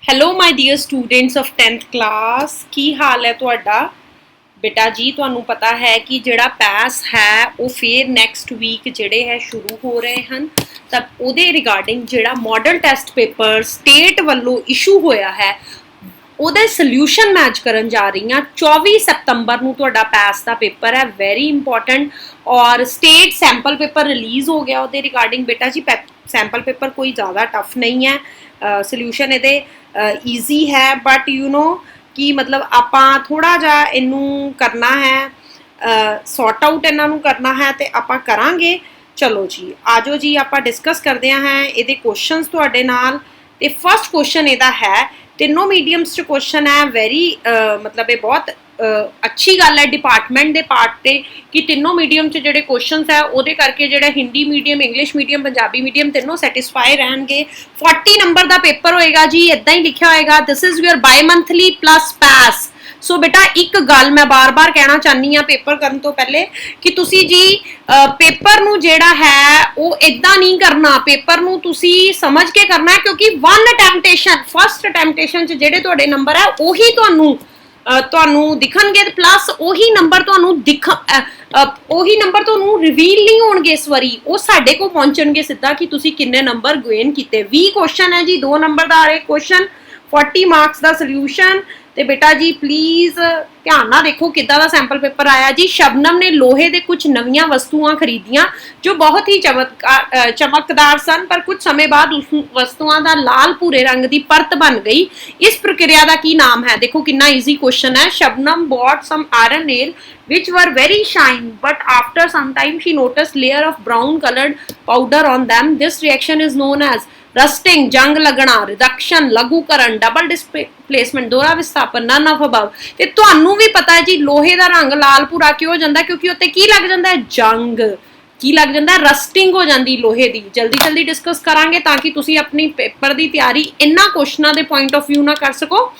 Hello my dear students of 10th class ਕੀ ਹਾਲ ਹੈ ਤੁਹਾਡਾ ਬੇਟਾ ਜੀ ਤੁਹਾਨੂੰ ਪਤਾ ਹੈ ਕਿ ਜਿਹੜਾ ਪੈਸ ਹੈ ਉਹ ਫਿਰ ਨੈਕਸਟ ਵੀਕ ਜਿਹੜੇ ਹੈ ਸ਼ੁਰੂ ਹੋ ਰਹੇ ਹਨ ਤਾਂ ਉਹਦੇ ਰਿਗਾਰਡਿੰਗ ਜਿਹੜਾ ਮਾਡਲ ਟੈਸਟ ਪੇਪਰ ਸਟੇਟ ਵੱਲੋਂ ਇਸ਼ੂ ਹੋਇਆ ਹੈ ਉਹਦੇ ਸੋਲੂਸ਼ਨ ਮੈਚ ਕਰਨ ਜਾ ਰਹੀ ਹਾਂ 24 ਸਤੰਬਰ ਨੂੰ ਤੁਹਾਡਾ ਪੈਸ ਦਾ ਪੇਪਰ ਹੈ ਵੈਰੀ ਇੰਪੋਰਟੈਂਟ ਔਰ ਸਟੇਟ ਸੈਂਪਲ ਪੇਪਰ ਰਿਲੀਜ਼ ਹੋ ਗਿਆ ਉਹਦੇ ਰਿਗਾਰਡਿੰਗ ਬੇਟਾ ਜੀ ਸੈਂਪਲ ਪੇਪਰ ਕੋਈ ਜ਼ਿਆਦਾ ਟਫ ਨਹੀਂ ਹੈ ਸੋਲੂਸ਼ਨ ਇਹਦੇ ਈਜ਼ੀ ਹੈ ਬਟ ਯੂ ਨੋ ਕਿ ਮਤਲਬ ਆਪਾਂ ਥੋੜਾ ਜਿਹਾ ਇਹਨੂੰ ਕਰਨਾ ਹੈ ਸੌਰਟ ਆਊਟ ਇਹਨਾਂ ਨੂੰ ਕਰਨਾ ਹੈ ਤੇ ਆਪਾਂ ਕਰਾਂਗੇ ਚਲੋ ਜੀ ਆਜੋ ਜੀ ਆਪਾਂ ਡਿਸਕਸ ਕਰਦੇ ਹਾਂ ਇਹਦੇ ਕੁਐਸਚਨਸ ਤੁਹਾਡੇ ਨਾਲ ਤੇ ਫਸਟ ਕੁਐਸਚਨ ਇਹਦਾ ਹੈ ਤਿੰਨੋਂ ਮੀਡੀਅਮਸ 'ਚ ਕੁਐਸਚਨ ਹੈ ਵੈਰੀ ਮਤਲਬ ਇਹ ਬਹੁਤ ਅੱਛੀ ਗੱਲ ਹੈ ਡਿਪਾਰਟਮੈਂਟ ਦੇ ਪਾਰਟ ਤੇ ਕਿ ਤਿੰਨੋਂ ਮੀਡੀਅਮ 'ਚ ਜਿਹੜੇ ਕੁਐਸਚਨਸ ਹੈ ਉਹਦੇ ਕਰਕੇ ਜਿਹੜਾ Hindi medium English medium Punjabi medium ਤਿੰਨੋਂ ਸੈਟੀਸਫਾਈ ਰਹਿਣਗੇ 40 ਨੰਬਰ ਦਾ ਪੇਪਰ ਹੋਏਗਾ ਜੀ ਇਦਾਂ ਹੀ ਲਿਖਿਆ ਹੋਏਗਾ this is your bimonthly plus pass so ਬੇਟਾ ਇੱਕ ਗੱਲ ਮੈਂ ਬਾਰ-ਬਾਰ ਕਹਿਣਾ ਚਾਹਨੀ ਆ ਪੇਪਰ ਕਰਨ ਤੋਂ ਪਹਿਲੇ ਕਿ ਤੁਸੀਂ ਜੀ ਪੇਪਰ ਨੂੰ ਜਿਹੜਾ ਹੈ ਉਹ ਇਦਾਂ ਨਹੀਂ ਕਰਨਾ ਪੇਪਰ ਨੂੰ ਤੁਸੀਂ ਸਮਝ ਕੇ ਕਰਨਾ ਕਿਉਂਕਿ ਵਨ ਅਟੈਂਪਟੇਸ਼ਨ ਫਸਟ ਅਟੈਂਪਟੇਸ਼ਨ 'ਚ ਜਿਹੜੇ ਤੁਹਾਡੇ ਨੰਬਰ ਹੈ ਉਹੀ ਤੁਹਾਨੂੰ ਦਿਖਣਗੇ ਪਲੱਸ ਉਹੀ ਨੰਬਰ ਤੁਹਾਨੂੰ ਰਿਵੀਲ ਨਹੀਂ ਹੋਣਗੇ ਇਸ ਵਾਰੀ ਉਹ ਸਾਡੇ ਕੋਲ ਪਹੁੰਚਣਗੇ ਸਿੱਧਾ ਕਿ ਤੁਸੀਂ ਕਿੰਨੇ ਨੰਬਰ ਗੇਨ ਕੀਤੇ 20 ਕੁਐਸਚਨ ਹੈ ਜੀ 2 ਨੰਬਰ ਦਾ ਹਰ ਇੱਕ ਕੁਐਸਚਨ 40 ਮਾਰਕਸ ਦਾ ਸੋਲੂਸ਼ਨ ਤੇ ਬੇਟਾ ਜੀ ਪਲੀਜ਼ ਧਿਆਨ ਨਾਲ ਦੇਖੋ ਕਿੱਦਾਂ ਦਾ ਸੈਂਪਲ ਪੇਪਰ ਆਇਆ ਜੀ ਸ਼ਬਨਮ ਨੇ ਲੋਹੇ ਦੇ ਕੁਝ ਨਵੀਆਂ ਵਸਤੂਆਂ ਖਰੀਦੀਆਂ ਜੋ ਬਹੁਤ ਹੀ ਚਮਕਦਾਰ ਸਨ ਪਰ ਕੁਝ ਸਮੇਂ ਬਾਅਦ ਉਸ ਵਸਤੂਆਂ ਦਾ ਲਾਲ ਭੂਰੇ ਰੰਗ ਦੀ ਪਰਤ ਬਣ ਗਈ ਇਸ ਪ੍ਰਕਿਰਿਆ ਦਾ ਕੀ ਨਾਮ ਹੈ ਦੇਖੋ ਕਿੰਨਾ ਈਜ਼ੀ ਕੁਐਸਚਨ ਹੈ Shabnam bought some iron nail which were very shine but after some time she noticed layer of brown colored powder on them this reaction is known as rusting जंग लगना रिडक्शन लघुकरण डबल डिस्प्लेसमेंट दोहरा विस्थापन none of above ते तुहानू भी पता है जी लोहे दा रंग लाल भूरा क्यों हो जांदा क्योंकि उत्ते की लग जांदा है जंग की लग जांदा है रस्टिंग हो जांदी लोहे दी जल्दी जल्दी डिस्कस करांगे ताकि तुसी अपनी पेपर दी तैयारी इन्ना क्वेश्चनां दे पॉइंट ऑफ व्यू ना कर सको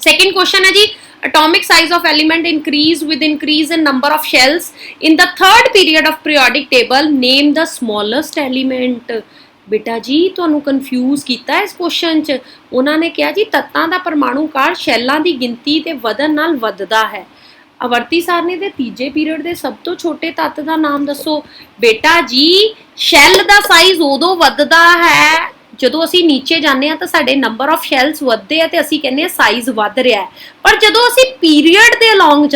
सेकंड क्वेश्चन है जी atomic size of element increase with increase in number of shells in the third period of periodic table name the smallest element ਬੇਟਾ ਜੀ ਤੁਹਾਨੂੰ ਕਨਫਿਊਜ਼ ਕੀਤਾ ਇਸ ਕੁਐਸਚਨ 'ਚ ਉਹਨਾਂ ਨੇ ਕਿਹਾ ਜੀ ਤੱਤਾਂ ਦਾ ਪਰਮਾਣੂ ਆਕਾਰ ਸ਼ੈਲਾਂ ਦੀ ਗਿਣਤੀ ਤੇ ਵਧਣ ਨਾਲ ਵੱਧਦਾ ਹੈ ਆਵਰਤੀ ਸਾਰਣੀ ਦੇ ਤੀਜੇ ਪੀਰੀਅਡ ਦੇ ਸਭ ਤੋਂ ਛੋਟੇ ਤੱਤ ਦਾ ਨਾਮ ਦੱਸੋ ਬੇਟਾ ਜੀ ਸ਼ੈਲ ਦਾ ਸਾਈਜ਼ ਉਦੋਂ ਵੱਧਦਾ ਹੈ ਜਦੋਂ ਅਸੀਂ ਨੀਚੇ ਜਾਂਦੇ ਆ ਤਾਂ ਸਾਡੇ ਨੰਬਰ ਆਫ ਸ਼ੈਲਸ ਵੱਧਦੇ ਆ ਤੇ ਅਸੀਂ ਕਹਿੰਦੇ ਆ ਸਾਈਜ਼ ਵੱਧ ਰਿਹਾ ਹੈ ਪਰ ਜਦੋਂ ਅਸੀਂ ਪੀਰੀਅਡ ਦੇ ਅਲੋਂਗ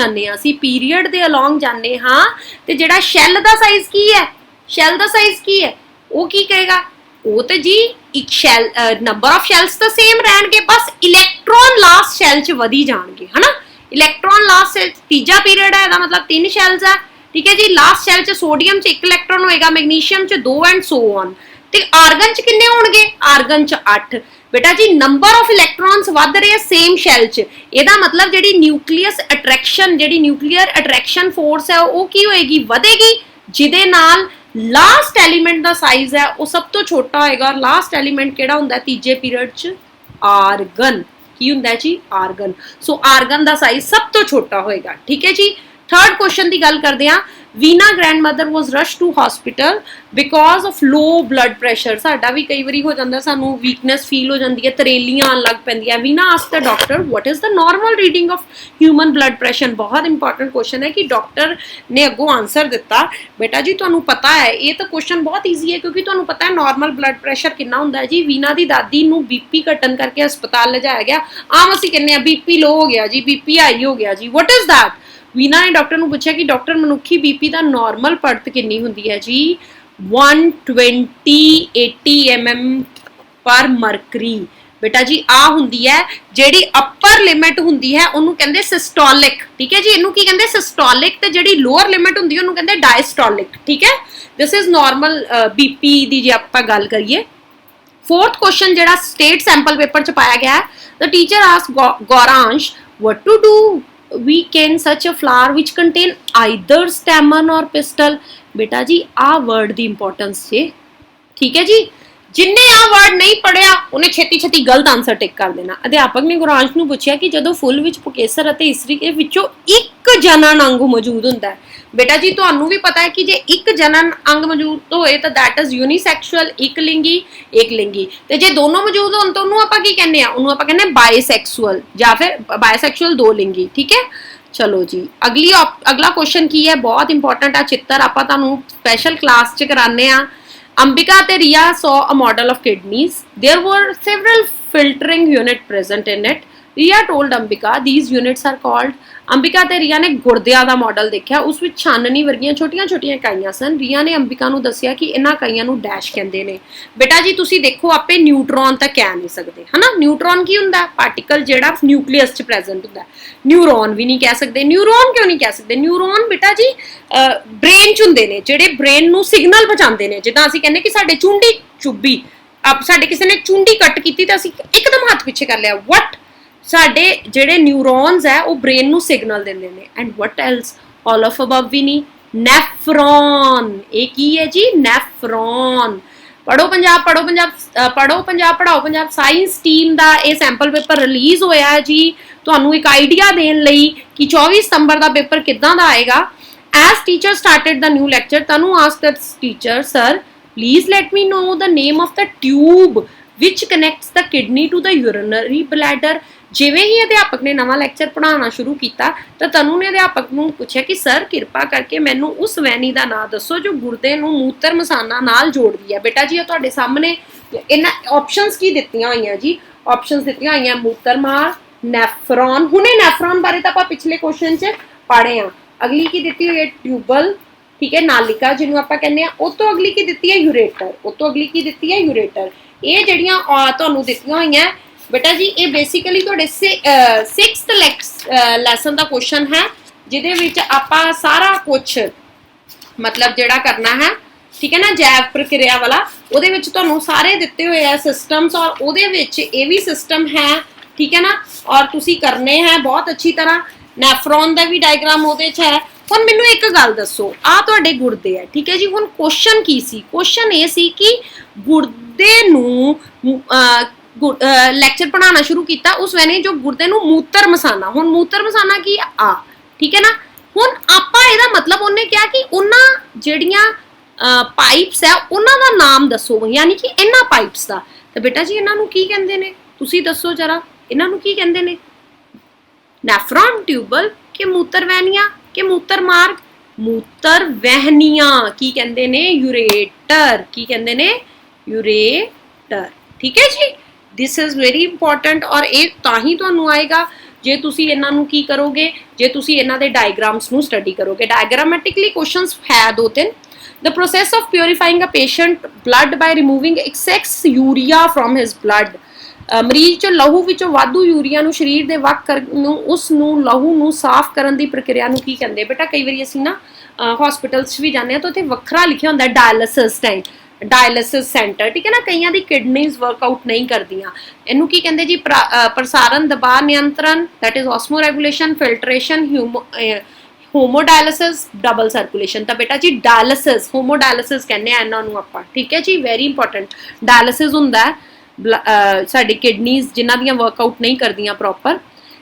ਜਾਂਦੇ ਹਾਂ ਤੇ ਜਿਹੜਾ ਸ਼ੈਲ ਦਾ ਸਾਈਜ਼ ਕੀ ਹੈ ਉਹ ਕੀ ਕਹੇਗਾ ਉਹ ਤੇ ਜੀ ਇੱਕ ਸ਼ੈਲ ਨੰਬਰ ਆਫ ਸ਼ੈਲਸ ਤਾਂ ਸੇਮ ਰਹਿਣਗੇ ਬਸ ਇਲੈਕਟ੍ਰੋਨ ਲਾਸਟ ਸ਼ੈਲ 'ਚ ਵਧੀ ਜਾਣਗੇ ਹਨਾ ਇਲੈਕਟ੍ਰੋਨ ਲਾਸਟ ਸ਼ੈਲ ਤੀਜਾ ਪੀਰੀਅਡ ਹੈ ਇਹਦਾ ਮਤਲਬ 3 ਸ਼ੈਲਸ ਹੈ ਠੀਕ ਹੈ ਜੀ ਲਾਸਟ ਸ਼ੈਲ 'ਚ ਸੋਡੀਅਮ 'ਚ 1 ਇਲੈਕਟ੍ਰੋਨ ਹੋਏਗਾ ਮੈਗਨੀਸ਼ੀਅਮ 'ਚ 2 ਐਂਡ ਸੋ ਔਨ ਤੇ ਆਰਗਨ 'ਚ ਕਿੰਨੇ ਹੋਣਗੇ ਆਰਗਨ 'ਚ 8 ਬੇਟਾ ਜੀ ਨੰਬਰ ਆਫ ਇਲੈਕਟ੍ਰੋਨਸ ਵੱਧ ਰਹੇ ਸੇਮ ਸ਼ੈਲ 'ਚ ਇਹਦਾ ਮਤਲਬ ਜਿਹੜੀ ਨਿਊਕਲੀਅਰ ਅਟਰੈਕਸ਼ਨ ਫੋਰਸ ਹੈ ਉਹ ਕੀ ਹੋਏਗੀ ਵਧੇਗੀ ਜਿਹਦੇ ਨਾਲ ਲਾਸਟ ਐਲੀਮੈਂਟ ਦਾ ਸਾਈਜ਼ ਹੈ ਉਹ ਸਭ ਤੋਂ ਛੋਟਾ ਹੋਏਗਾ ਲਾਸਟ ਐਲੀਮੈਂਟ ਕਿਹੜਾ ਹੁੰਦਾ ਤੀਜੇ ਪੀਰੀਅਡ 'ਚ ਆਰਗਨ ਕੀ ਹੁੰਦਾ ਜੀ ਆਰਗਨ ਸੋ ਆਰਗਨ ਦਾ ਸਾਈਜ਼ ਸਭ ਤੋਂ ਛੋਟਾ ਹੋਏਗਾ ਠੀਕ ਹੈ ਜੀ ਥਰਡ ਕੁਐਸਚਨ ਦੀ ਗੱਲ ਕਰਦੇ ਹਾਂ Veena grandmother was rush to hospital because of low blood pressure ਸਾਡਾ ਵੀ ਕਈ ਵਾਰੀ ਹੋ ਜਾਂਦਾ ਸਾਨੂੰ ਵੀਕਨੈਸ ਫੀਲ ਹੋ ਜਾਂਦੀ ਹੈ ਤਰੇਲੀਆਂ ਆਉਣ ਲੱਗ ਪੈਂਦੀਆਂ Veena asked the doctor what is the normal reading of human blood pressure ਬਹੁਤ ਇੰਪੋਰਟੈਂਟ ਕੁਐਸਚਨ ਹੈ ਕਿ ਡਾਕਟਰ ਨੇ ਅੱਗੋਂ ਆਨਸਰ ਦਿੱਤਾ ਬੇਟਾ ਜੀ ਤੁਹਾਨੂੰ ਪਤਾ ਹੈ ਇਹ ਤਾਂ ਕੁਐਸਚਨ ਬਹੁਤ ਈਜ਼ੀ ਹੈ ਕਿਉਂਕਿ ਤੁਹਾਨੂੰ ਪਤਾ ਹੈ ਨਾਰਮਲ ਬਲੱਡ ਪ੍ਰੈਸ਼ਰ ਕਿੰਨਾ ਹੁੰਦਾ ਹੈ ਜੀ ਵੀਨਾ ਦੀ ਦਾਦੀ ਨੂੰ ਬੀਪੀ ਘਟਣ ਕਰਕੇ ਹਸਪਤਾਲ ਲਿਜਾਇਆ ਗਿਆ ਆਮ ਅਸੀਂ ਕਹਿੰਦੇ ਆ ਬੀਪੀ ਲੋ ਹੋ ਗਿਆ ਜੀ ਬੀਪੀ ਹਾਈ ਹੋ ਗਿਆ ਜੀ ਵਾਟ ਇਜ਼ ਦੈਟ ਵੀਨਾ ਨੇ ਡਾਕਟਰ ਨੂੰ ਪੁੱਛਿਆ ਕਿ ਡਾਕਟਰ ਮਨੁੱਖੀ ਬੀਪੀ ਦਾ ਨਾਰਮਲ ਪੜਤ ਕਿੰਨੀ ਹੁੰਦੀ ਹੈ ਜੀ 120/80 mm ਪਰ ਮਰਕਰੀ ਬੇਟਾ ਜੀ ਆ ਹੁੰਦੀ ਹੈ ਜਿਹੜੀ ਅਪਰ ਲਿਮਿਟ ਹੁੰਦੀ ਹੈ ਉਹਨੂੰ ਕਹਿੰਦੇ ਸਿਸਟੋਲਿਕ ਠੀਕ ਹੈ ਜੀ ਇਹਨੂੰ ਕੀ ਕਹਿੰਦੇ ਸਿਸਟੋਲਿਕ ਤੇ ਜਿਹੜੀ ਲੋਅਰ ਲਿਮਿਟ ਹੁੰਦੀ ਹੈ ਉਹਨੂੰ ਕਹਿੰਦੇ ਡਾਇਸਟੋਲਿਕ ਠੀਕ ਹੈ ਦਿਸ ਇਜ਼ ਨਾਰਮਲ ਬੀਪੀ ਦੀ ਜੇ ਆਪਾਂ ਗੱਲ ਕਰੀਏ ਫੋਰਥ ਕੁਐਸਚਨ ਜਿਹੜਾ ਸਟੇਟ ਸੈਂਪਲ ਪੇਪਰ ਚ ਪਾਇਆ ਗਿਆ the teacher ask Gauransh what to do we can such a flower which contain either stamen or pistil ਬੇਟਾ ਜੀ ਆ ਵਰਡ ਦੀ ਇੰਪੋਰਟੈਂਸ ਹੈ ਠੀਕ ਹੈ ਜੀ जिन्ने आ वर्ड नहीं पढ़िया उन्हें छेती छेती गलत आंसर टिक कर देना। अध्यापक ने गुरांश नूं पूछा कि जदों फुल विच पुकेसर अते इस्तरी के विचों एक जनन अंग मौजूद हुंदा है, बेटा जी तुहानूं भी पता है कि जे एक जनन अंग मौजूद होए तो दैट इज यूनीसैक्सुअल, एक लिंगी, एक लिंगी, ते जे दोनों मौजूद होण तो उन्होंने आपां की कहने आ, उन्होंने आपां कहने बाइसैक्सुअल या फिर बाइसैक्सुअल दो लिंगी। ठीक है, चलो जी अगला क्वेश्चन की है, बहुत इंपॉर्टेंट आ चित्र, आपां तुहानूं स्पैशल क्लास च कराने आ। Ambika and Riya saw a model of kidneys. There were several filtering units present in it. Riya told Ambika these units are called. Ambika ਤੇ Riya ਨੇ ਗੁਰਦਿਆਂ ਦਾ ਮਾਡਲ ਦੇਖਿਆ, ਉਸ ਵਿੱਚ ਛਾਨਣੀ ਵਰਗੀਆਂ ਛੋਟੀਆਂ-ਛੋਟੀਆਂ ਇਕਾਈਆਂ ਸਨ। Riya ਨੇ Ambika ਨੂੰ ਦੱਸਿਆ ਕਿ ਇਹਨਾਂ ਇਕਾਈਆਂ ਨੂੰ ਡੈਸ਼ ਕਹਿੰਦੇ ਨੇ। ਬੇਟਾ ਜੀ ਤੁਸੀਂ ਦੇਖੋ ਆਪੇ ਨਿਊਟਰੋਨ ਤਾਂ ਕਹਿ ਨਹੀਂ ਸਕਦੇ, ਹਨਾ? ਨਿਊਟਰੋਨ ਕੀ ਹੁੰਦਾ? ਪਾਰਟੀਕਲ ਜਿਹੜਾ ਨਿਊਕਲੀਅਸ 'ਚ ਪ੍ਰੈਜ਼ੈਂਟ ਹੁੰਦਾ। ਨਿਊਰੋਨ ਵੀ ਨਹੀਂ ਕਹਿ ਸਕਦੇ। ਨਿਊਰੋਨ ਕਿਉਂ ਨਹੀਂ ਕਹਿ ਸਕਦੇ? ਨਿਊਰੋਨ ਬੇਟਾ ਜੀ ਬ੍ਰੇਨ 'ਚ ਹੁੰਦੇ ਨੇ, ਜਿਹੜੇ ਬ੍ਰੇਨ ਨੂੰ ਸਿਗਨਲ ਪਹੁੰਚਾਉਂਦੇ ਨੇ। ਜਿੱਦਾਂ ਅਸੀਂ ਕਹਿੰਦੇ ਕਿ ਸਾਡੇ ਚੁੰਡੀ ਚੁੱਭੀ, ਸਾਡੇ ਕਿਸੇ ਨੇ ਚੁੰਡੀ ਕੱਟ ਕੀਤੀ ਤਾਂ ਅਸੀਂ ਇੱਕਦਮ ਹੱਥ ਪਿੱਛੇ ਕਰ ਲਿਆ, ਵਟ ਸਾਡੇ ਜਿਹੜੇ ਨਿਊਰੋਨਸ ਹੈ ਉਹ ਬ੍ਰੇਨ ਨੂੰ ਸਿਗਨਲ ਦਿੰਦੇ ਨੇ। And what else? All of above ਵੀ ਨਹੀਂ, ਨੈਫਰੋਨ। ਇਹ ਕੀ ਹੈ ਜੀ? ਨੈਫਰੋਨ। ਪੜੋ ਪੰਜਾਬ, ਪੜੋ ਪੰਜਾਬ, ਪੜੋ ਪੰਜਾਬ, ਪੜਾਓ ਪੰਜਾਬ। ਸਾਇੰਸ ਟੀਮ ਦਾ ਇਹ ਸੈਂਪਲ ਪੇਪਰ ਰਿਲੀਜ਼ ਹੋਇਆ ਹੈ ਜੀ, ਤੁਹਾਨੂੰ ਇੱਕ ਆਈਡੀਆ ਦੇਣ ਲਈ ਕਿ 24 ਸਤੰਬਰ ਦਾ ਪੇਪਰ ਕਿੱਦਾਂ ਦਾ ਆਏਗਾ। As teacher started the new lecture, Tanu asked the teacher, "Sir, please let me know the name of the tube which connects the kidney to the urinary bladder." ਜਿਵੇਂ ਹੀ ਅਧਿਆਪਕ ਨੇ ਨਵਾਂ ਲੈਕਚਰ ਪੜ੍ਹਾਉਣਾ ਸ਼ੁਰੂ ਕੀਤਾ ਤਾਂ ਤਨੂ ਨੇ ਅਧਿਆਪਕ ਨੂੰ ਪੁੱਛਿਆ ਕਿ ਸਰ ਕਿਰਪਾ ਕਰਕੇ ਮੈਨੂੰ ਉਸ ਵੈਨੀ ਦਾ ਨਾਂ ਦੱਸੋ ਜੋ ਗੁਰਦੇ ਨੂੰ ਮੂਤਰ ਮਸਾਨਾ ਨਾਲ ਜੋੜਦੀ ਹੈ। ਬੇਟਾ ਜੀ ਉਹ ਤੁਹਾਡੇ ਸਾਹਮਣੇ ਇਹਨਾਂ ਆਪਸ਼ਨਸ ਕੀ ਦਿੱਤੀਆਂ ਹੋਈਆਂ ਜੀ? ਆਪਸ਼ਨਸ ਦਿੱਤੀਆਂ ਹੋਈਆਂ ਮੂਤਰ ਮਾਰ, ਨੈਫਰੋਨ। ਹੁਣੇ ਨੈਫਰੋਨ ਬਾਰੇ ਤਾਂ ਆਪਾਂ ਪਿਛਲੇ ਕੁਐਸਚਨ 'ਚ ਪੜ੍ਹੇ ਆ। ਅਗਲੀ ਕੀ ਦਿੱਤੀ ਹੋਈ ਹੈ? ਟਿਊਬਲ, ਠੀਕ ਹੈ, ਨਾਲਿਕਾ ਜਿਹਨੂੰ ਆਪਾਂ ਕਹਿੰਦੇ ਆ। ਉਹ ਤੋਂ ਅਗਲੀ ਕੀ ਦਿੱਤੀ ਹੈ? ਯੂਰੇਟਰ। ਉਹ ਤੋਂ ਅਗਲੀ ਕੀ ਦਿੱਤੀ ਹੈ? ਯੂਰੇਟਰ। ਇਹ ਜਿਹੜੀਆਂ ਤੁਹਾਨੂੰ ਦਿੱਤੀਆਂ ਹੋਈਆਂ ਬੇਟਾ ਜੀ ਇਹ ਬੇਸਿਕਲੀ ਤੁਹਾਡੇ 6th ਲੈਸਨ ਦਾ ਕੁਐਸਚਨ ਹੈ, ਜਿਹਦੇ ਵਿੱਚ ਆਪਾਂ ਸਾਰਾ ਕੁਝ ਮਤਲਬ ਜਿਹੜਾ ਕਰਨਾ ਹੈ, ਠੀਕ ਹੈ ਨਾ, ਜੈਵ ਪ੍ਰਕਿਰਿਆ ਵਾਲਾ। ਉਹਦੇ ਵਿੱਚ ਤੁਹਾਨੂੰ ਸਾਰੇ ਦਿੱਤੇ ਹੋਏ ਆ ਸਿਸਟਮਸ, ਔਰ ਉਹਦੇ ਵਿੱਚ ਇਹ ਵੀ ਸਿਸਟਮ ਹੈ, ਠੀਕ ਹੈ ਨਾ, ਔਰ ਤੁਸੀਂ ਕਰਨੇ ਹੈ ਬਹੁਤ ਅੱਛੀ ਤਰ੍ਹਾਂ। ਨੈਫਰੋਨ ਦਾ ਵੀ ਡਾਇਗਰਾਮ ਉਹਦੇ 'ਚ ਹੈ। ਹੁਣ ਮੈਨੂੰ ਇੱਕ ਗੱਲ ਦੱਸੋ, ਆਹ ਤੁਹਾਡੇ ਗੁਰਦੇ ਆ, ਠੀਕ ਹੈ ਜੀ। ਹੁਣ ਕੁਐਸਚਨ ਕੀ ਸੀ? ਕੁਐਸਚਨ ਇਹ ਸੀ ਕਿ ਗੁਰਦੇ ਨੂੰ ਲੈਕਚਰ ਪੜ੍ਹਾਉਣਾ ਸ਼ੁਰੂ ਕੀਤਾ ਉਸ ਵੇਲੇ ਜੋ ਗੁਰਦੇ ਨੂੰ ਮੂਤਰ ਮਸਾਨਾ। ਹੁਣ ਮੂਤਰ ਮਸਾਨਾ ਕੀ ਆ, ਠੀਕ ਹੈ ਨਾ। ਹੁਣ ਆਪਾਂ ਇਹਦਾ ਮਤਲਬ ਉਹਨੇ ਕਿਹਾ ਕਿ ਉਹਨਾਂ ਜਿਹੜੀਆਂ ਪਾਈਪਸ ਹੈ ਉਹਨਾਂ ਦਾ ਨਾਮ ਦੱਸੋ, ਯਾਨੀ ਕਿ ਇਹਨਾਂ ਪਾਈਪਸ ਦਾ। ਤਾਂ ਬੇਟਾ ਜੀ ਇਹਨਾਂ ਨੂੰ ਕੀ ਕਹਿੰਦੇ ਨੇ? ਤੁਸੀਂ ਦੱਸੋ ਜਰਾ, ਇਹਨਾਂ ਨੂੰ ਕੀ ਕਹਿੰਦੇ ਨੇ? ਨੈਫਰੋਨ, ਟਿਊਬਲ ਕਿ ਮੂਤਰ ਵਹਿਨੀਆਂ ਕਿ ਮੂਤਰ ਮਾਰਗ? ਮੂਤਰ ਵਹਿਨੀਆਂ। ਕੀ ਕਹਿੰਦੇ ਨੇ? ਯੂਰੇਟਰ। ਕੀ ਕਹਿੰਦੇ ਨੇ? ਯੂਰੇਟਰ। ਠੀਕ ਹੈ ਜੀ, ਦਿਸ ਇਜ਼ ਵੈਰੀ ਇੰਪੋਰਟੈਂਟ। ਔਰ ਇਹ ਤਾਂ ਹੀ ਤੁਹਾਨੂੰ ਆਏਗਾ ਜੇ ਤੁਸੀਂ ਇਹਨਾਂ ਨੂੰ ਕੀ ਕਰੋਗੇ, ਜੇ ਤੁਸੀਂ ਇਹਨਾਂ ਦੇ ਡਾਇਗਰਾਮਸ ਨੂੰ ਸਟੱਡੀ ਕਰੋਗੇ। ਡਾਇਗਰਾਮੈਟਿਕਲੀ ਕੁਐਸਚਨਸ ਹੈ ਦੋ ਤਿੰਨ। The process of purifying a patient blood by removing excess urea from his blood. ਮਰੀਜ਼ ਚੋਂ ਲਹੂ ਵਿੱਚੋਂ ਵਾਧੂ ਯੂਰੀਆ ਨੂੰ ਸਰੀਰ ਦੇ ਵੱਖ ਕਰਨ ਨੂੰ, ਉਸ ਨੂੰ ਲਹੂ ਨੂੰ ਸਾਫ਼ ਕਰਨ ਦੀ ਪ੍ਰਕਿਰਿਆ ਨੂੰ ਕੀ ਕਹਿੰਦੇ? ਬੇਟਾ ਕਈ ਵਾਰੀ ਅਸੀਂ ਨਾ ਹਸਪੀਟਲਸ 'ਚ ਵੀ ਜਾਂਦੇ ਹਾਂ ਤਾਂ ਉੱਥੇ ਵੱਖਰਾ ਲਿਖਿਆ ਹੁੰਦਾ ਡਾਇਲਿਸਿਸ ਟਾਈਮ, ਡਾਇਲਿਸਿਸ ਸੈਂਟਰ, ਠੀਕ ਹੈ ਨਾ। ਕਈਆਂ ਦੀ ਕਿਡਨੀਜ਼ ਵਰਕਆਊਟ ਨਹੀਂ ਕਰਦੀਆਂ, ਇਹਨੂੰ ਕੀ ਕਹਿੰਦੇ ਜੀ? ਪ੍ਰਸਾਰਨ ਦਬਾਅ ਨਿਯੰਤਰਣ, that is osmoregulation, filtration, hemodialysis, double circulation. ਤਾਂ ਬੇਟਾ ਜੀ ਡਾਇਲਿਸਿਸ, ਹੋਮੋਡਾਇਲਿਸਿਸ ਕਹਿੰਦੇ ਆ ਇਹਨਾਂ ਨੂੰ ਆਪਾਂ, ਠੀਕ ਹੈ ਜੀ, ਵੈਰੀ ਇੰਪੋਰਟੈਂਟ। ਡਾਇਲਿਸਿਸ ਹੁੰਦਾ ਸਾਡੀ ਕਿਡਨੀਜ਼ ਜਿਨ੍ਹਾਂ ਦੀਆਂ ਵਰਕਆਊਟ ਨਹੀਂ ਕਰਦੀਆਂ proper.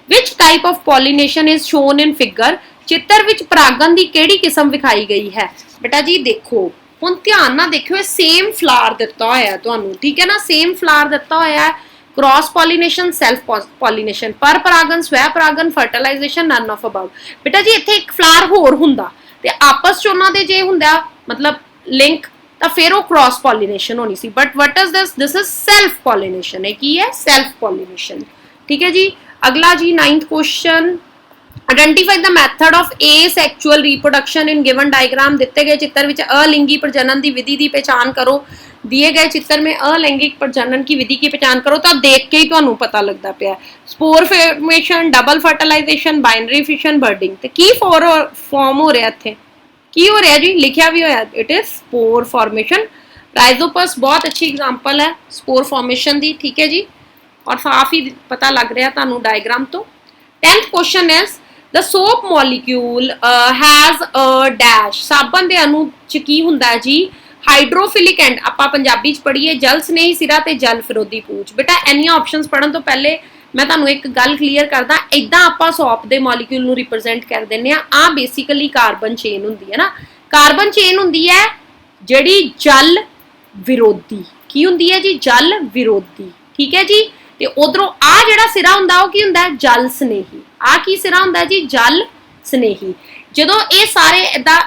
Which type of pollination is shown in figure. ਚਿੱਤਰ ਵਿੱਚ ਪਰਾਗਣ ਦੀ ਕਿਹੜੀ ਕਿਸਮ ਵਿਖਾਈ ਗਈ ਹੈ? ਬੇਟਾ ਜੀ ਦੇਖੋ, ਹੁਣ ਧਿਆਨ ਨਾਲ ਦੇਖਿਓ, ਇਹ ਸੇਮ ਫਲਾਰ ਦਿੱਤਾ ਹੋਇਆ ਤੁਹਾਨੂੰ, ਠੀਕ ਹੈ ਨਾ, ਸੇਮ ਫਲਾਰ ਦਿੱਤਾ ਹੋਇਆ। क्रॉस पॉलीनेशन, सैल्फ पॉलीनेशन, पर परागन, स्वै परागन, फर्टिलाइजेशन, नन ऑफ अबव। बेटा जी इत्थे एक फ्लावर होर हुंदा ते आपस च उन्हां दे जे हुंदा मतलब लिंक ਤਾਂ ਫਿਰ ਉਹ ਕ੍ਰਾਸ ਪੋਲੀਨੇਸ਼ਨ ਹੋਣੀ ਸੀ। But what is this? This is self pollination. ਇਹ ਕੀ ਹੈ? Self pollination. ਠੀਕ ਹੈ ਜੀ। ਅਗਲਾ ਜੀ 9th question, identify the method of asexual reproduction in given diagram. ਦਿੱਤੇ ਗਏ ਚਿੱਤਰ ਵਿੱਚ ਅਲਿੰਗੀ ਪ੍ਰਜਨਨ ਦੀ ਵਿਧੀ ਦੀ ਪਛਾਣ ਕਰੋ। दिए गए चित्र में अलैंगिक प्रजनन की विधि की पहचान करो। तो देख के ही तुहानू पता लगता पिया। Spore formation, double fertilization, binary fission, budding. तो की फॉर्म हो रहा इत्थे? की हो रहा जी? लिखा भी होया, it is spore formation. Rhizopus बहुत अच्छी एग्जाम्पल है स्पोर फॉर्मेशन दी, ठीक है जी, और साफ ही पता लग रहा तुहानू डायग्राम तो। 10th question is the soap molecule has a dash. साबन दे अणु च की हुंदा जी? ਹਾਈਡਰੋਫਿਲਿਕ ਐਂਡ ਆਪਾਂ ਪੰਜਾਬੀ ਚ ਪੜ੍ਹੀਏ ਜਲ ਸਨੇਹੀ ਸਿਰਾ ਤੇ ਜਲ ਵਿਰੋਧੀ ਪੂਛ। ਬੇਟਾ ਇੰਨੀਆਂ ਆਪਸ਼ਨਸ ਪੜ੍ਹਨ ਤੋਂ ਪਹਿਲੇ ਮੈਂ ਤੁਹਾਨੂੰ ਇੱਕ ਗੱਲ ਕਲੀਅਰ ਕਰਦਾ, ਇਦਾਂ ਆਪਾਂ ਸੌਪ ਦੇ ਮੋਲੀਕਿਊਲ ਨੂੰ ਰਿਪਰੈਜ਼ੈਂਟ ਕਰ ਦਿੰਦੇ ਆ ਬੇਸਿਕਲੀ ਕਾਰਬਨ ਚੇਨ ਹੁੰਦੀ ਹੈ ਨਾ, ਕਾਰਬਨ ਚੇਨ ਹੁੰਦੀ ਹੈ ਜਿਹੜੀ ਜਲ ਵਿਰੋਧੀ। ਕੀ ਹੁੰਦੀ ਹੈ ਜੀ? ਜਲ ਵਿਰੋਧੀ। ਠੀਕ ਹੈ ਜੀ। ਤੇ ਉਧਰੋਂ ਆ ਜਿਹੜਾ ਸਿਰਾ ਹੁੰਦਾ ਉਹ ਕੀ ਹੁੰਦਾ? ਜਲ ਸਨੇਹੀ। ਆ ਕੀ ਸਿਰਾ ਹੁੰਦਾ ਜੀ? ਜਲ ਸਨੇਹੀ। ਜਦੋਂ ਇਹ ਸਾਰੇ ਇਦਾਂ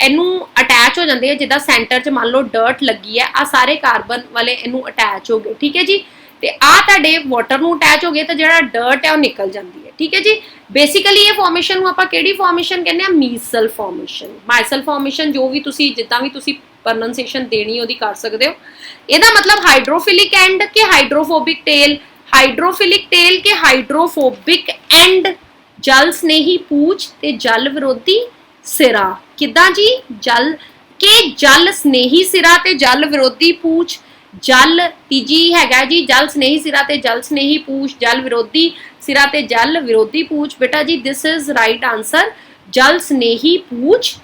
ਇਹਨੂੰ ਅਟੈਚ ਹੋ ਜਾਂਦੇ ਆ, ਜਿੱਦਾਂ ਸੈਂਟਰ 'ਚ ਮੰਨ ਲਓ ਡਰਟ ਲੱਗੀ ਹੈ, ਆ ਸਾਰੇ ਕਾਰਬਨ ਵਾਲੇ ਇਹਨੂੰ ਅਟੈਚ ਹੋ ਗਏ। ਠੀਕ ਹੈ ਜੀ। ਤੇ ਆ ਤੁਹਾਡੇ ਵਾਟਰ ਨੂੰ ਅਟੈਚ ਹੋ ਗਏ ਤਾਂ ਜਿਹੜਾ ਡਰਟ ਹੈ ਉਹ ਨਿਕਲ ਜਾਂਦੀ ਹੈ। ਠੀਕ ਹੈ ਜੀ। ਬੇਸਿਕਲੀ ਇਹ ਫਾਰਮੇਸ਼ਨ ਨੂੰ ਆਪਾਂ ਕਿਹੜੀ ਫਾਰਮੇਸ਼ਨ ਕਹਿੰਦੇ ਆ? ਮੀਸਲ ਫਾਰਮੇਸ਼ਨ। ਮਾਈਸਲ ਫਾਰਮੇਸ਼ਨ ਜੋ ਵੀ ਤੁਸੀਂ ਜਿੱਦਾਂ ਵੀ ਤੁਸੀਂ ਪ੍ਰੋਨੰਸੀਏਸ਼ਨ ਦੇਣੀ ਉਹਦੀ ਕਰ ਸਕਦੇ ਹੋ। ਇਹਦਾ ਮਤਲਬ ਹਾਈਡਰੋਫਿਲਿਕ ਐਂਡ ਕਿ ਹਾਈਡਰੋਫੋबिक टेल, ਹਾਈਡਰੋਫਿਲਿਕ टेल ਕਿ ਹਾਈਡਰੋਫੋबिक ਐਂਡ, ਜਲ ਸਨੇਹੀ ਪੂਛ ਤੇ ਜਲ ਵਿਰੋਧੀ ਸਿਰਾ। ਕਿੱਦਾਂ ਜੀ? ਜਲ ਸਨੇਹੀ ਸਿਰਾ ਤੇ ਜਲ ਵਿਰੋਧੀ ਪੂਛ। ਜਲ ਤੀਜੀ ਹੈਗਾ ਜੀ ਜਲ ਸਨੇਹੀ ਸਿਰਾ ਤੇ ਜਲ ਸਨੇਹੀ ਪੂਛ, ਜਲ ਵਿਰੋਧੀ ਸਿਰਾ ਤੇ ਜਲ ਵਿਰੋਧੀ ਪੂਛ। ਬੇਟਾ ਜੀ ਦਿਸ ਇਜ਼ ਰਾਈਟ ਆਂਸਰ। ਜਲ ਸਨੇਹੀ ਪੂਛ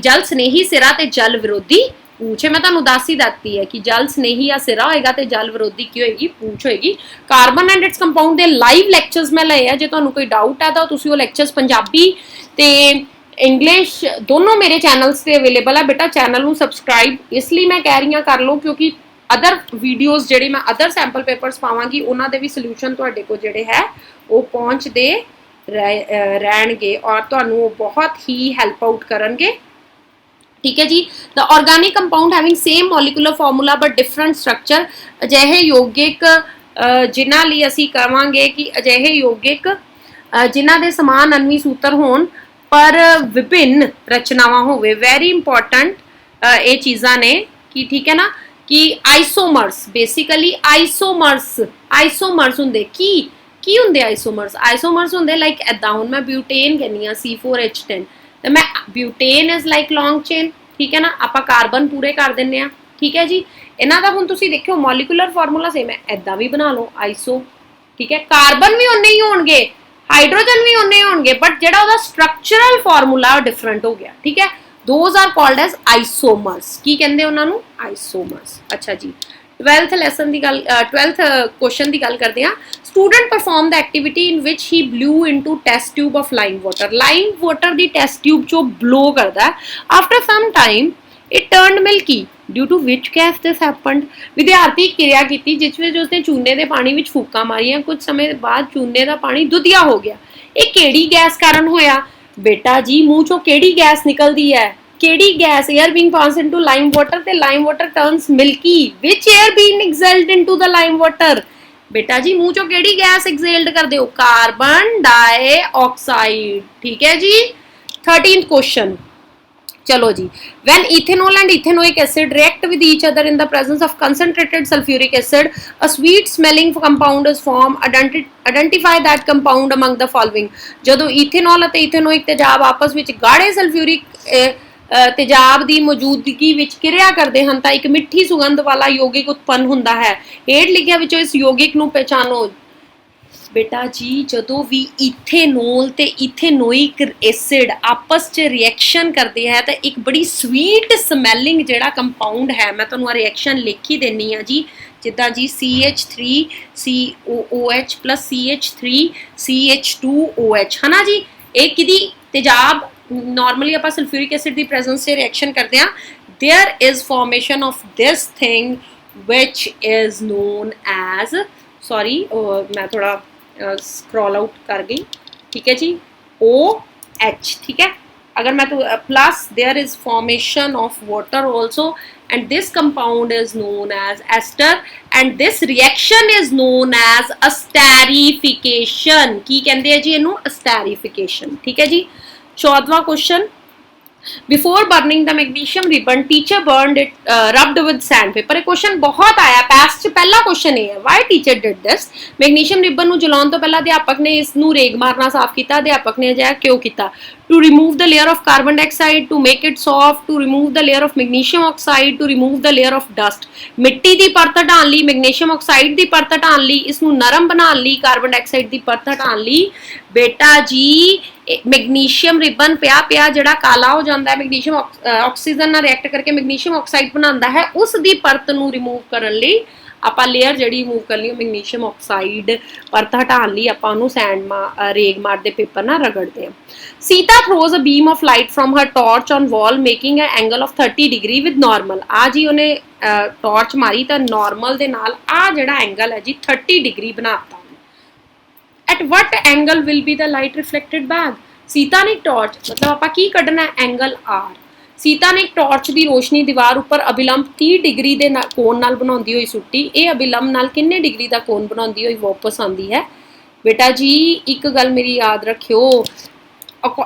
ਜਲ ਸਨੇਹੀ ਸਿਰਾ ਤੇ ਜਲ ਵਿਰੋਧੀ ਪੂਛ। ਮੈਂ ਤੁਹਾਨੂੰ ਦੱਸ ਹੀ ਦਿੱਤੀ ਹੈ ਕਿ ਜਲ ਸਨੇਹੀ ਆ ਸਿਰਾ ਹੋਏਗਾ ਤੇ ਜਲ ਵਿਰੋਧੀ ਕੀ ਹੋਏਗੀ? ਪੂਛ ਹੋਏਗੀ। ਕਾਰਬਨ ਐਂਡ ਇਟਸ ਕੰਪਾਊਂਡ ਦੇ ਲਾਈਵ ਲੈਕਚਰਸ ਮੈਂ ਲਏ ਆ, ਜੇ ਤੁਹਾਨੂੰ ਕੋਈ ਡਾਊਟ ਹੈ ਤਾਂ ਤੁਸੀਂ ਉਹ ਲੈਕਚਰਸ ਪੰਜਾਬੀ ਤੇ ਇੰਗਲਿਸ਼ ਦੋਨੋਂ ਮੇਰੇ ਚੈਨਲਸ ਤੇ ਅਵੇਲੇਬਲ ਹੈ। ਬੇਟਾ ਚੈਨਲ ਨੂੰ ਸਬਸਕ੍ਰਾਈਬ ਇਸ ਲਈ ਮੈਂ ਕਹਿ ਰਹੀ ਹਾਂ ਕਰ ਲਓ ਕਿਉਂਕਿ ਅਦਰ ਵੀਡੀਓਜ਼ ਜਿਹੜੇ ਮੈਂ ਅਦਰ ਸੈਂਪਲ ਪੇਪਰਸ ਪਾਵਾਂਗੀ ਉਹਨਾਂ ਦੇ ਵੀ ਸੋਲੂਸ਼ਨ ਤੁਹਾਡੇ ਕੋਲ ਜਿਹੜੇ ਹੈ ਉਹ ਪਹੁੰਚਦੇ ਰਹਿਣਗੇ ਔਰ ਤੁਹਾਨੂੰ ਉਹ ਬਹੁਤ ਹੀ ਹੈਲਪ ਆਊਟ ਕਰਨਗੇ। ਠੀਕ ਹੈ ਜੀ। The organic compound having same molecular formula but different structure. ਅਜਿਹੇ ਯੌਗਿਕ ਜਿਨ੍ਹਾਂ ਲਈ ਅਸੀਂ ਕਹਾਂਗੇ ਕਿ ਅਜਿਹੇ ਯੌਗਿਕ ਜਿਨ੍ਹਾਂ ਦੇ ਸਮਾਨ ਅਣਵੀ ਸੂਤਰ ਹੋਣ ਪਰ ਵਿਭਿੰਨ ਰਚਨਾਵਾਂ ਹੋਵੇ। ਵੈਰੀ ਇੰਪੋਰਟੈਂਟ ਇਹ ਚੀਜ਼ਾਂ ਨੇ ਕਿ ਠੀਕ ਹੈ ਨਾ ਕਿ ਆਈਸੋਮਰਸ, ਬੇਸਿਕਲੀ ਆਈਸੋਮਰਸ ਹੁੰਦੇ ਕੀ ਹੁੰਦੇ? ਆਈਸੋਮਰਸ ਹੁੰਦੇ ਲਾਈਕ ਐਦਾਂ। ਹੁਣ ਮੈਂ ਬਿਊਟੇਨ ਕਹਿੰਦੀ ਆ C4H10 ਤੇ ਮੈਂ ਬਿਊਟੇਨ ਇਜ਼ ਲਾਈਕ ਲੌਂਗ ਚੇਨ। ਠੀਕ ਹੈ ਨਾ। ਆਪਾਂ ਕਾਰਬਨ ਪੂਰੇ ਕਰ ਦਿੰਨੇ ਆ। ਠੀਕ ਹੈ ਜੀ। ਇਹਨਾਂ ਦਾ ਹੁਣ ਤੁਸੀਂ ਦੇਖਿਓ ਮੋਲੀਕੂਲਰ ਫਾਰਮੂਲਾ ਸੇਮ ਹੈ, ਐਦਾਂ ਵੀ ਬਣਾ ਲਓ ਆਈਸੋ। ਠੀਕ ਹੈ। ਕਾਰਬਨ ਵੀ ਉਨੇ ਹੀ ਹੋਣਗੇ, ਹਾਈਡਰੋਜਨ ਵੀ ਉਨੇ ਹੀ ਹੋਣਗੇ, ਬਟ ਜਿਹੜਾ ਉਹਦਾ ਸਟਰਕਚਰਲ ਫਾਰਮੂਲਾ ਡਿਫਰੈਂਟ ਹੋ ਗਿਆ। ਠੀਕ ਹੈ। Those are called as isomers. ਕੀ ਕਹਿੰਦੇ ਉਹਨਾਂ ਨੂੰ? ਆਈਸੋਮਰਸ। ਅੱਛਾ ਜੀ। 12th ਲੈਸਨ ਦੀ ਗੱਲ 12th ਕੁਐਸਚਨ ਦੀ ਗੱਲ ਕਰਦੇ ਆ। Student perform the activity in ਵਿਚ ਹੀ blow into test tube of lime water ਦੀ ਟੈਸਟ ਟਿਊਬ ਚੋਂ ਬਲੋ ਕਰਦਾ। After some time it turned milky due to which gas this happened. ਵਿਦਿਆਰਥੀ ਕਿਰਿਆ ਕੀਤੀ ਜਿਸ ਵਿੱਚ ਉਸਨੇ ਚੂਨੇ ਦੇ ਪਾਣੀ ਵਿੱਚ ਫੂਕਾਂ ਮਾਰੀਆਂ। ਕੁਝ ਸਮੇਂ ਬਾਅਦ ਚੂਨੇ ਦਾ ਪਾਣੀ ਦੁਧੀਆ ਹੋ ਗਿਆ। ਇਹ ਕਿਹੜੀ ਗੈਸ ਕਾਰਨ ਹੋਇਆ? ਬੇਟਾ ਜੀ ਮੂੰਹ ਚੋਂ ਕਿਹੜੀ ਗੈਸ ਨਿਕਲਦੀ ਹੈ? ਕਿਹੜੀ gas? Air being pass into lime water ਤੇ ਲਾਈਮ ਵਾਟਰ ਟਰਨਸ ਮਿਲਕੀ। ਵਿਚ air being exhaled into the lime water. ਬੇਟਾ ਜੀ ਮੂੰਹ ਚੋਂ ਕਿਹੜੀ ਗੈਸ ਐਕਸਹੇਲਡ ਕਰਦੇ ਹੋ? Carbon dioxide. ਠੀਕ ਹੈ ਜੀ। 13th question. चलो जी। when ethanol and ethanoic acid react with each other in the presence of concentrated sulfuric acid, a sweet smelling compound is formed. Identify that compound among the following। ਜਦੋਂ ethanol ਅਤੇ ethanoic ਤੇਜ਼ਾਬ ਆਪਸ ਵਿੱਚ ਗਾੜੇ sulphuric ਤੇਜ਼ਾਬ ਦੀ ਮੌਜੂਦਗੀ ਵਿੱਚ ਕਿਰਿਆ ਕਰਦੇ ਹਨ ਤਾਂ ਇੱਕ ਮਿੱਠੀ ਸੁਗੰਧ ਵਾਲਾ ਯੌਗਿਕ ਉਤਪੰਨ ਹੁੰਦਾ ਹੈ। ਹੇਠ ਲਿਖਿਆਂ ਵਿੱਚੋਂ ਇਸ ਯੌਗਿਕ ਨੂੰ ਪਹਿਚਾਨੋ। ਬੇਟਾ ਜੀ ਜਦੋਂ ਵੀ ਇਥੇਨੋਲ ਤੇ ਇਥੇਨੋਇਕ ਐਸਿਡ ਆਪਸ 'ਚ ਰਿਐਕਸ਼ਨ ਕਰਦੇ ਹੈ ਤਾਂ ਇੱਕ ਬੜੀ ਸਵੀਟ ਸਮੈਲਿੰਗ ਜਿਹੜਾ ਕੰਪਾਊਂਡ ਹੈ, ਮੈਂ ਤੁਹਾਨੂੰ ਆ ਰਿਐਕਸ਼ਨ ਲਿਖ ਹੀ ਦਿੰਨੀ ਆ ਜੀ। ਜਿੱਦਾਂ ਜੀ CH3 COOH plus CH3 CH2OH ਹੈ ਨਾ ਜੀ। ਇਹ ਕਿਹਦੀ ਤੇਜ਼ਾਬ ਨੋਰਮਲੀ ਆਪਾਂ ਸਲਫਿਊਰਿਕ ਐਸਿਡ ਦੀ ਪ੍ਰੈਜ਼ੈਂਸ 'ਚ ਰਿਐਕਸ਼ਨ ਕਰਦੇ ਆ। There is formation of this thing which is known as sorry मैं थोड़ा स्क्रॉल आउट कर गई। ठीक है जी। OH। ठीक है। अगर मैं तो plus there is formation of water also and this compound is known as ester and this reaction is known as esterification। की कहते हैं जी इनू? esterification। ठीक है जी। 14वां question. Before burning the magnesium ribbon teacher burned it rubbed with sandpaper. ਇਹ question बहुत आया पास्ट ਚ। ਪਹਿਲਾ क्वेश्चन ਇਹ ਹੈ why teacher did this. Magnesium ribbon ਨੂੰ ਜਲਾਉਣ ਤੋਂ ਪਹਿਲਾਂ ਅਧਿਆਪਕ ਨੇ ਇਸ ਨੂੰ ਰੇਗ ਮਾਰਨਾ ਸਾਫ਼ ਕੀਤਾ। ਅਧਿਆਪਕ ਨੇ ਅਜਿਹਾ ਕਿਉਂ ਕੀਤਾ? to remove the layer of carbon dioxide, to make it soft, to remove the layer of magnesium oxide, to remove the layer of dust. ਮਿੱਟੀ ਦੀ ਪਰਤ ਹਟਾਉਣ ਲਈ, ਮੈਗਨੀਸ਼ੀਅਮ ਆਕਸਾਈਡ ਦੀ ਪਰਤ ਹਟਾਉਣ ਲਈ, ਇਸ ਨੂੰ ਨਰਮ ਬਣਾਉਣ ਲਈ, ਕਾਰਬਨ ਡਾਈਆਕਸਾਈਡ ਦੀ ਪਰਤ ਹਟਾਉਣ ਲਈ ਬੇਟਾ ਜੀ ਮੈਗਨੀਸ਼ੀਅਮ ਰਿਬਨ ਪਿਆ ਜਿਹੜਾ ਕਾਲਾ ਹੋ ਜਾਂਦਾ ਹੈ, ਮੈਗਨੀਸ਼ੀਅਮ ਆਕਸੀਜਨ ਨਾਲ ਰਿਐਕਟ ਕਰਕੇ ਮੈਗਨੀਸ਼ੀਅਮ ਆਕਸਾਈਡ ਬਣਾਉਂਦਾ ਹੈ, ਉਸ ਦੀ ਪਰਤ ਨੂੰ ਰਿਮੂਵ ਕਰਨ ਲਈ ਆਪਾਂ ਲੇਅਰ ਜਿਹੜੀ ਰਿਮੂਵ ਕਰਨੀ ਉਹ ਮੈਗਨੀਸ਼ੀਅਮ ਆਕਸਾਈਡ ਪਰਤ ਹਟਾਉਣ ਲਈ ਆਪਾਂ ਉਹਨੂੰ ਰੇਗ ਮਾਰ ਦੇ ਪੇਪਰ ਨਾਲ ਰਗੜਦੇ ਹਾਂ। Sita throws a beam of light from her torch on wall making a angle of 30 degree with normal. ਆ ਜੀ ਉਹਨੇ ਟਾਰਚ ਮਾਰੀ ਤਾਂ ਨਾਰਮਲ ਦੇ ਨਾਲ ਆ ਜਿਹੜਾ ਐਂਗਲ ਹੈ ਜੀ 30 ਡਿਗਰੀ ਬਣਾਤਾ। At what angle will be the light reflected back. Sita ਨੇ ਟਾਰਚ ਮਤਲਬ ਆਪਾਂ ਕੀ ਕੱਢਣਾ ਐਂਗਲ ਆਰ। ਸੀਤਾ ਨੇ ਇੱਕ ਟਾਰਚ ਦੀ ਰੋਸ਼ਨੀ ਦੀਵਾਰ ਉੱਪਰ ਅਭਿਲੰਬ 30 ਡਿਗਰੀ ਦੇ ਕੋਣ ਨਾਲ ਬਣਾਉਂਦੀ ਹੋਈ ਸੁੱਟੀ। ਇਹ ਅਭਿਲੰਬ ਨਾਲ ਕਿੰਨੇ ਡਿਗਰੀ ਦਾ ਕੋਣ ਬਣਾਉਂਦੀ ਹੋਈ ਵਾਪਸ ਆਉਂਦੀ ਹੈ। ਬੇਟਾ ਜੀ ਇੱਕ ਗੱਲ ਮੇਰੀ ਯਾਦ ਰੱਖਿਓ,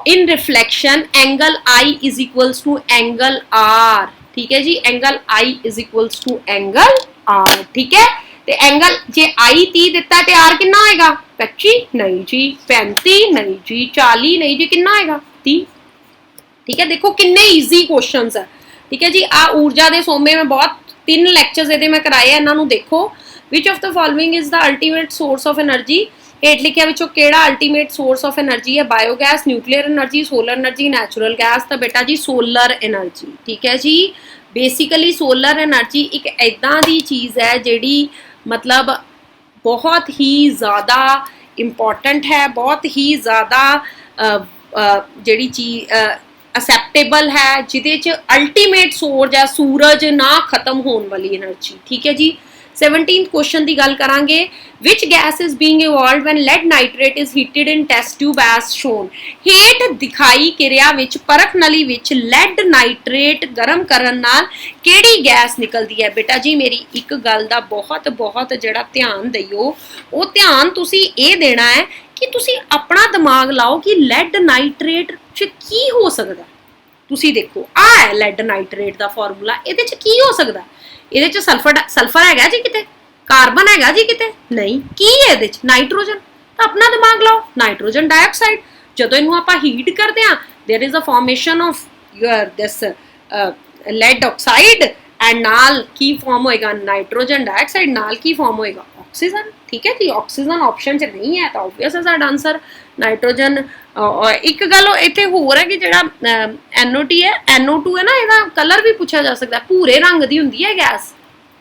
in reflection angle i is equals to angle r. ਠੀਕ ਹੈ ਜੀ, angle i is equals to angle r. ਠੀਕ ਹੈ, ਤੇ ਐਂਗਲ ਜੇ ਆਈ 30 ਦਿੱਤਾ ਤੇ ਆਰ ਕਿੰਨਾ ਹੋਏਗਾ 25 ਨਹੀਂ ਜੀ, 35 ਨਹੀਂ ਜੀ, 40 ਨਹੀਂ ਜੀ, ਕਿੰਨਾ ਹੋਏਗਾ 30। ठीक है, देखो किन्ने ईजी क्वेश्चंस है। ठीक है जी, आ ऊर्जा दे सोमे में बहुत 3 लैक्चरस ये मैं कराए हैं, इन्हों देखो। विच of the following is the ultimate source of energy. हेठ लिखिया विचों केड़ा अल्टीमेट सोर्स ऑफ एनर्जी है। Biogas, nuclear energy, solar energy, natural gas. तो बेटा जी सोलर एनर्जी। ठीक है जी, बेसिकली सोलर एनर्जी एक ऐदां दी चीज़ है जिहड़ी मतलब बहुत ही ज़्यादा इंपॉर्टेंट है, बहुत ही ज़्यादा जिहड़ी चीज़ एक्सेप्टेबल है, जिहदे च अल्टीमेट सोर्स है सूरज ना खत्म होने वाली एनर्जी। ठीक है जी। 17th क्वेश्चन की गल करांगे। Which gas is being evolved when lead nitrate is heated in test tube as shown. हेठ दिखाई किरिया विच परख नली विच लेड नाइट्रेट गर्म करन नाल केड़ी गैस निकलती है। बेटा जी मेरी एक गल दा बहुत बहुत जिहड़ा ध्यान दिओ, वो ध्यान तुसी ये देना है कि तुसी अपना दिमाग लाओ कि लेड नाइट्रेट च की हो सकता। तुसी देखो आ है लेड नाइट्रेट का फॉर्मूला, इहदे च की हो सकता। इहदे च सल्फर हैगा जी किते, कार्बन हैगा जी किते नहीं, की है इहदे च नाइट्रोजन। तो अपना दिमाग लाओ, नाइट्रोजन डाइऑक्साइड। जदों इहनूं आपां हीट करते हैं there is a formation of this lead oxide and नाल की फॉर्म होएगा नाइट्रोजन डाइऑक्साइड, नाल की फॉर्म होएगा ऑक्सीजन। ठीक है जी, ऑक्सीजन ऑप्शन च नहीं है तो ऑब्वियस है साडा आंसर नाइट्रोजन। एक गल इत्थे होर है कि जिहड़ा NO2 है, NO2 है ना, इहदा कलर भी पूछा जा सकता है, भूरे रंग दी हुंदी है गैस।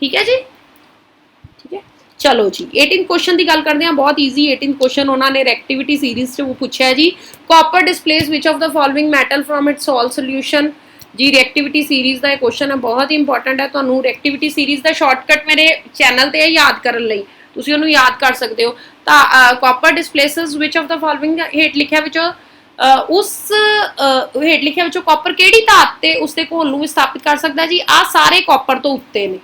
ठीक है जी, ठीक है। चलो जी 18 क्वेश्चन की गल करते हैं, बहुत ईजी 18 क्वेश्चन उन्होंने रिएक्टिविटी सीरीज से वो पूछा है जी। Copper displace which of the following metal from its salt solution. जी रिएक्टिविटी सीरीज का क्वेश्चन है, बहुत ही इंपॉर्टेंट है। तुहानूं रिएक्टिविटी सीरीज का शॉर्टकट मेरे चैनल पर याद करने लई तुसीं उहनूं याद कर सकते हो। तो copper displaces which of the following हेठ लिखिया विचों उस हेठ लिखिया विचों कॉपर किहड़ी धात ते उसके घोल नूं विस्थापित कर सकदा जी। आ सारे कॉपर तो उत्ते ने,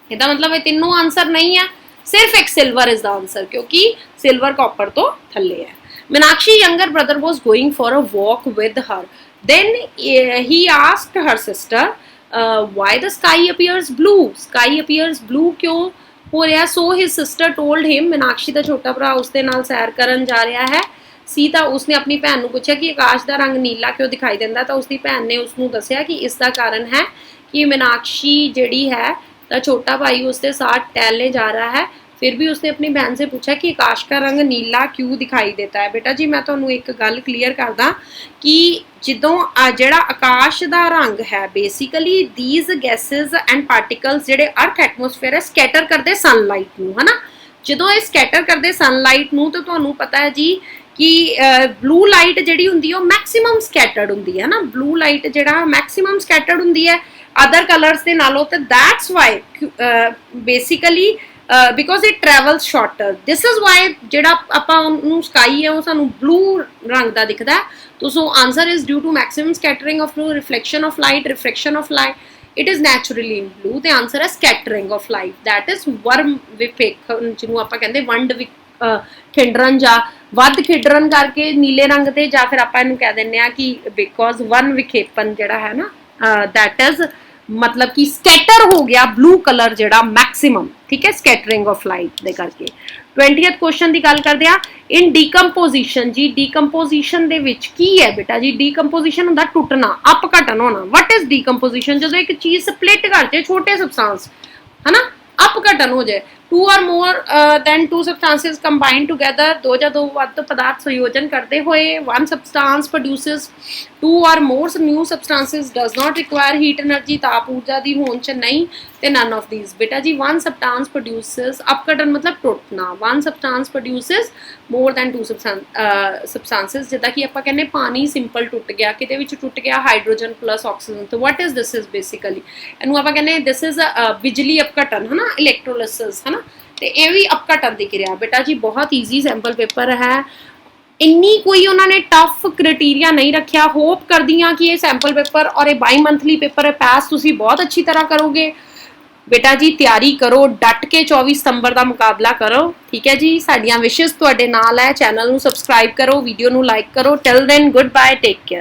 इहदा मतलब ये तीनों आंसर नहीं है, सिर्फ एक सिल्वर इज द आंसर, क्योंकि सिल्वर कॉपर तो थल्ले है। Meenakshi younger brother was going for a walk with her. Then he asked her sister why the sky appears blue. Sky appears blue क्यों हो रहा। So his sister told him. Meenakshi का छोटा भरा उसके नाल सैर करन जा रहा है। सीता उसने अपनी भैन नूं पूछा कि आकाश का रंग नीला क्यों दिखाई देता। तो उसकी भैन ने उसनूं दस्सिया कि इसका कारण है कि मीनाक्षी जिहड़ी है तो छोटा भाई उसके साथ टहलने जा रहा है। फिर भी उसने अपनी बहन से पूछा कि आकाश का रंग नीला क्यों दिखाई देता है। बेटा जी मैं तुहानूं एक गल क्लीयर करदा कि जदों जिहड़ा आकाश का रंग है basically these gases and particles जिहड़े अर्थ एटमोसफेयर है स्कैटर करते सनलाइट नूं, है ना। जदों ये स्कैटर करते सनलाइट नूं तो तुहानूं पता है जी कि ब्लू लाइट जिहड़ी हुंदी है मैक्सिमम स्कैटर्ड हुंदी है ना। ब्लू लाइट जिहड़ा मैक्सिमम स्कैटर्ड हुंदी है अदर कलर्स दे नालों, तो that's why basically because it travels shorter. This is why जिहड़ा आपां उहनूं स्काई है वो सानूं ब्लू रंग दा दिखदा है। तो so answer is due to maximum scattering of reflection of light, refraction of light, it is naturally in blue. ते आंसर है scattering of light, that is वर्म विखेपन जिहनूं आपां कहंदे वंड खिंडरन जां वध खिंडरन करके नीले रंग ते, जां फिर आपां इहनूं कह दिंदे आ कि बिकॉज वन विखेपन जिहड़ा है ना दैट इज मतलब कि ਸਕੈਟਰ ਹੋ ਗਿਆ ਬਲੂ ਕਲਰ ਜਿਹੜਾ ਮੈਕਸਿਮਮ, ਠੀਕ ਹੈ, ਸਕੈਟਰਿੰਗ ਆਫ ਲਾਈਟ ਦੇ ਕਰਕੇ। 20th ਕੁਐਸਚਨ ਦੀ ਗੱਲ ਕਰਦੇ ਆ, ਇਨ ਡੀਕੰਪੋਜੀਸ਼ਨ ਜੀ, ਡੀਕੰਪੋਜੀਸ਼ਨ ਦੇ ਵਿੱਚ ਕੀ ਹੈ ਬੇਟਾ ਜੀ? ਡੀਕੰਪੋਜੀਸ਼ਨ ਹੁੰਦਾ ਟੁੱਟਣਾ, ਅਪ ਘਟਨ ਹੋਣਾ। What is decomposition? ਜਦੋਂ ਇੱਕ ਚੀਜ਼ ਸਪਲਿਟ ਕਰ ਜਾਏ ਛੋਟੇ ਸਬਸਟੈਂਸ, ਹਨਾ, ਅਪ ਘਟਨ ਹੋ ਜਾਏ। two or more than two substances combined together, ਦੋ ਜਾਂ ਦੋ ਵੱਧ ਪਦਾਰਥ ਸੰਯੋਜਨ ਕਰਦੇ ਹੋਏ, one substance produces two or more new substances, does not require heat energy, ਤਾਪ ਊਰਜਾ ਦੀ ਹੋਂਦ ਚ ਨਹੀਂ, ਤੇ none of these। ਬੇਟਾ ਜੀ one substance produces, ਅਪਘਟਨ ਮਤਲਬ ਟੁੱਟਣਾ, one substance produces more than two substances, ਜਿੱਦਾਂ ਕਿ ਆਪਾਂ ਕਹਿੰਦੇ ਪਾਣੀ ਸਿੰਪਲ ਟੁੱਟ ਗਿਆ, ਕਿਤੇ ਵਿੱਚ ਟੁੱਟ ਗਿਆ ਹਾਈਡਰੋਜਨ ਪਲਸ ਆਕਸੀਜਨ। ਤੇ what is this is basically, ਇਹਨੂੰ ਆਪਾਂ ਕਹਿੰਦੇ this is ਬਿਜਲੀ ਅਪਘਟਨ, ਹਨਾ, ਇਲੈਕਟ੍ਰੋਲਿਸਿਸ, ਹਨਾ, ਤੇ ਇਹ ਵੀ ਅਪਘਟਨ ਦੀ ਕਿਰਿਆ। ਬੇਟਾ ਜੀ ਬਹੁਤ ਈਜ਼ੀ ਸੈਂਪਲ ਪੇਪਰ ਹੈ, ਇੰਨੀ ਕੋਈ ਉਹਨਾਂ ਨੇ ਟਫ ਕ੍ਰਾਈਟੇਰੀਆ ਨਹੀਂ ਰੱਖਿਆ। ਹੋਪ ਕਰਦੀ ਹਾਂ ਕਿ ਇਹ ਸੈਂਪਲ ਪੇਪਰ ਔਰ ਇਹ ਬਾਈ ਮੰਥਲੀ ਪੇਪਰ ਹੈ ਪਾਸ ਤੁਸੀਂ ਬਹੁਤ ਅੱਛੀ ਤਰ੍ਹਾਂ ਕਰੋਗੇ। ਬੇਟਾ ਜੀ ਤਿਆਰੀ ਕਰੋ, ਡਟ ਕੇ 24 ਸਤੰਬਰ ਦਾ ਮੁਕਾਬਲਾ ਕਰੋ, ਠੀਕ ਹੈ ਜੀ। ਸਾਡੀਆਂ ਵਿਸ਼ੇਸ ਤੁਹਾਡੇ ਨਾਲ ਹੈ। ਚੈਨਲ ਨੂੰ ਸਬਸਕ੍ਰਾਈਬ ਕਰੋ, ਵੀਡੀਓ ਨੂੰ ਲਾਈਕ ਕਰੋ। Till then goodbye, take care.